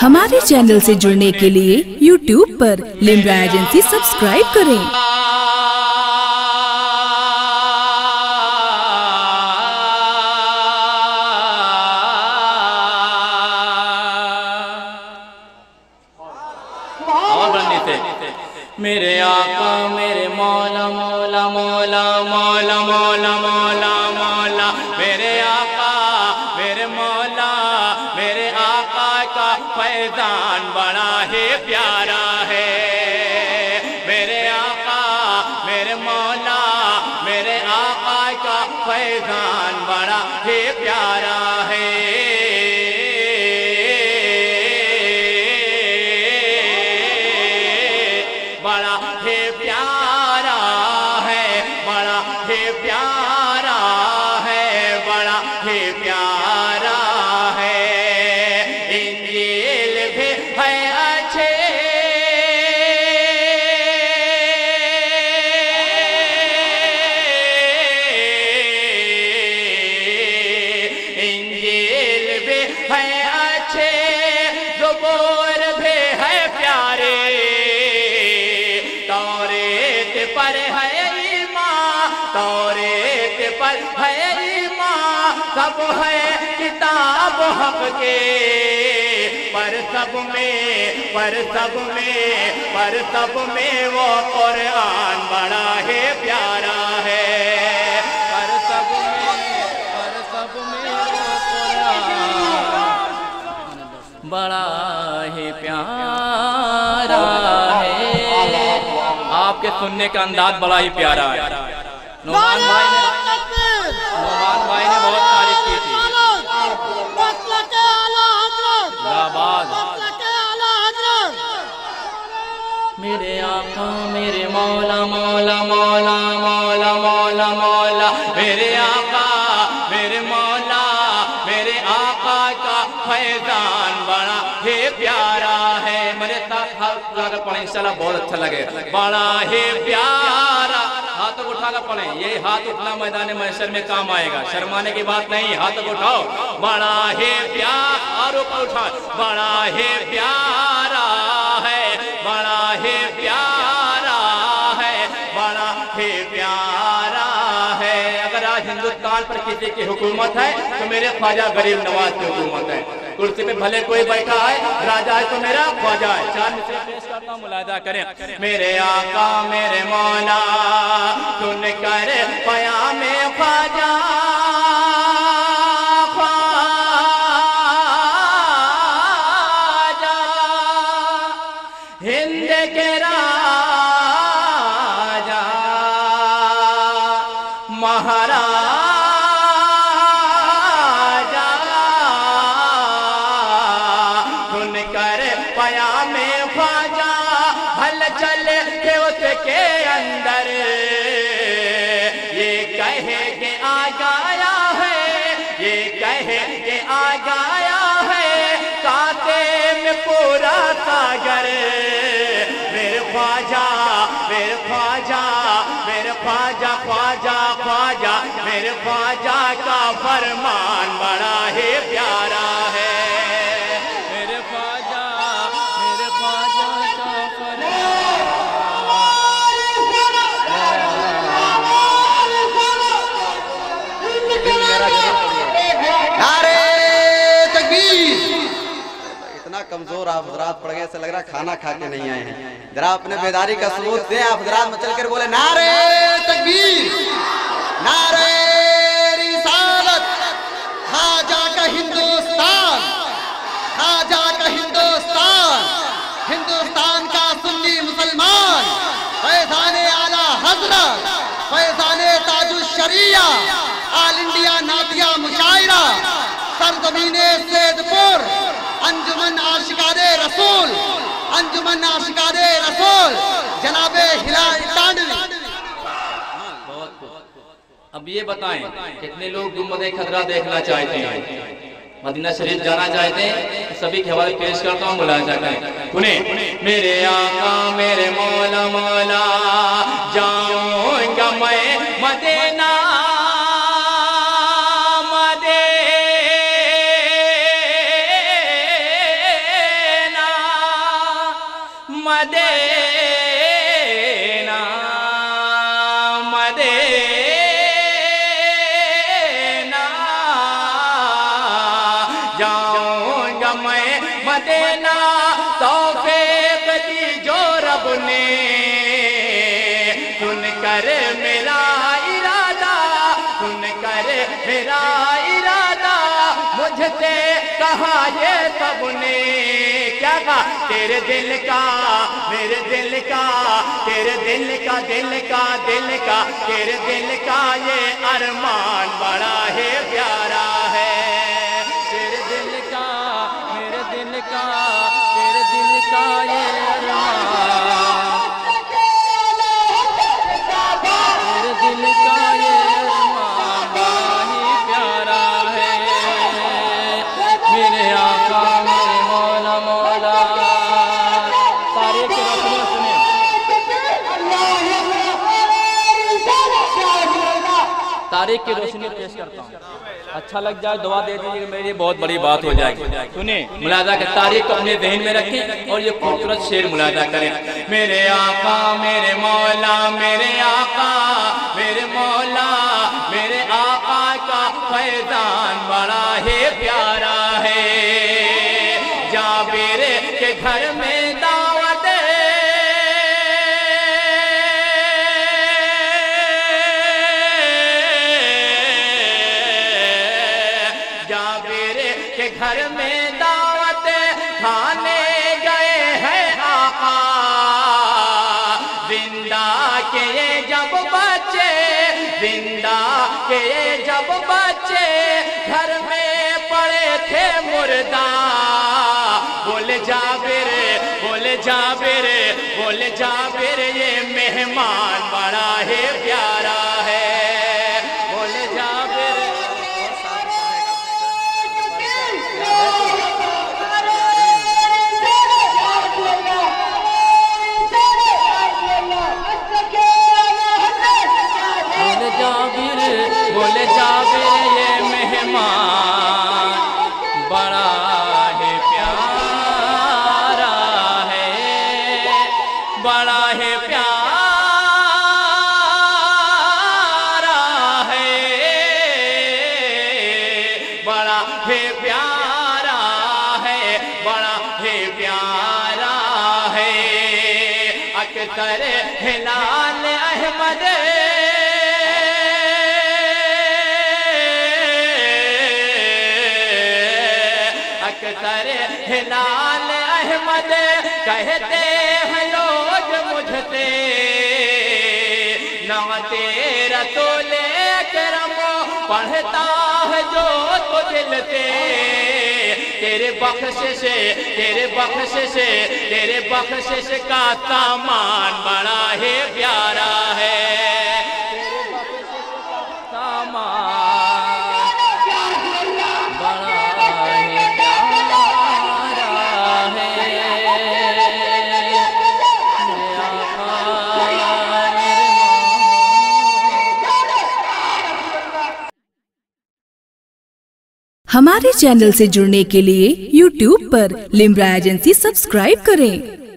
हमारे चैनल से जुड़ने के लिए YouTube पर लिम्रा एजेंसी सब्सक्राइब करें। मेरे आका मेरे मौला मौला मौला मौला मौला मौला मौला मेरे आका मेरे मौला मेरे आका का फैज़ान बड़ा ही प्यारा है। मेरे आका मेरे मौला मेरे आका का फैज़ान बड़ा ही प्यारा है। सब है किताब हक के पर सब में वो कुरान बड़ा ही प्यारा है। पर सब में वो कुरान बड़ा ही प्यारा है। आपके सुनने का अंदाज बड़ा ही प्यारा है। नुमान भाई ने बहुत तारीफ की थी। मेरे आका मेरे मौला मौला मौला मौला मौला मौला मेरे आका मेरे मौला मेरे आका का फैज़ान बड़ा ही प्यारा है। मेरे साथ हाथ उठाकर पढ़ें इंशाल्लाह बहुत अच्छा लगे। बड़ा ही प्यारा हाथ उठाकर पढ़ें। ये हाथ उठना मैदान महशर में काम आएगा। शर्माने की बात नहीं, हाथ उठाओ। बड़ा ही प्यारा और ऊपर उठाओ। बड़ा ही प्यारा है, बड़ा ही प्यारा है, बड़ा ही प्यारा है। अगर आज हिंदुस्तान पर किसी की हुकूमत है तो मेरे ख्वाजा गरीब नवाज की हुकूमत है। कुर्सी पे भले कोई बैठा है, राजा है तो मेरा ख्वाजा है। चार मिसरे पेश करता हूं, मुलाहिजा करें। मेरे आका मेरे मौला सुन कर क़यामे ख्वाजा ख्वाजा हिंद के राजा महाराजा के अंदर ये कहे के आ गया है, ये कहे के आ गया है कांटे में पूरा सागर। मेरे ख्वाजा मेरे ख्वाजा मेरे ख्वाजा ख्वाजा ख्वाजा मेरे ख्वाजा का फरमान बड़ा ही प्यारा है। मेरे ख्वाजा का फरमान कमजोर आप हजरात पड़ गए, ऐसा लग रहा खाना खा के नहीं आए हैं। जरा अपने बेदारी का सबूत दें। आप हजरात मचल कर बोले नारे तकबीर, नारे रिसालत। ख्वाजा का हिंदुस्तान, ख्वाजा का हिंदुस्तान, हिंदुस्तान का सुन्नी मुसलमान, फैज़ाने आला हजरत, फैज़ाने ताजुश शरिया, ऑल इंडिया नातिया मुशायरा, सरजमीने सैदपुर, अंजुमन आशिकारे रसूल, अंजुमन आशिकारे रसूल, जनाबे हिलाल टांडवी। अब ये बताएं कितने लोग गुंबद-ए खजरा देखना चाहते हैं, मदीना शरीफ जाना चाहते हैं? सभी के हवाले पेश करता हूँ, मुलाहिजा करें। सुने मेरे आका मेरे मौला मौला जाऊंगा मैं मदीना मदीना मदीना जाऊंगा मैं मदीना तौफीक दी जो रब ने सुन कर मेरा इरादा सुन कर मेरा इरादा मुझसे कहा ये सबने क्या कहा तेरे दिल का मेरे दिल का तेरे दिल का दिल का दिल का तेरे दिल का ये अरमान बड़ा है प्यारा है तेरे दिल का मेरे दिल का तेरे दिल का ये अरमान तेरे दिल का ये अरमान बड़ा ही प्यारा है मेरे आका मेरे मौला मौला सारे के रखने सुने तारीख की रोशनी पेश करता हूँ अच्छा लग जाए दुआ दे दीजिए मेरी बहुत बड़ी बात हो जाएगी सुनिए मुलाजा के तारीख को अपने ज़हन में रखें और ये खूबसूरत शेर मुलाजा करें मेरे आका मेरे मौला मेरे आका मेरे मौला मेरे आका का फैज़ान बड़ा है प्यारा है जाबिर के घर में दावत घर में दावत खाने गए हैं आका जिंदा के ये जब बच्चे जिंदा के ये जब बच्चे घर में पड़े थे मुर्दा बोले जाबिर बोले जाबिर बोले जाबिर ये मेहमान बड़ा है प्यारा है बोले जाबिर बोले जाबिर ये मेहमान बड़ा है प्यारा है बड़ा है प्यारा है बड़ा है प्यारा है बड़ा है प्यारा है अख्तर हिलाल अहमद हिलाल अहमद कहते हैं लोग मुझसे ना तेरा तो लेकरम पढ़ता है जो तो दिल से तेरे बख्शिश तेरे बख्शिश का सामान बड़ा है प्यारा है तेरे बख्शिश का सामान बड़ा हमारे चैनल से जुड़ने के लिए YouTube पर लिम्रा एजेंसी सब्सक्राइब करें।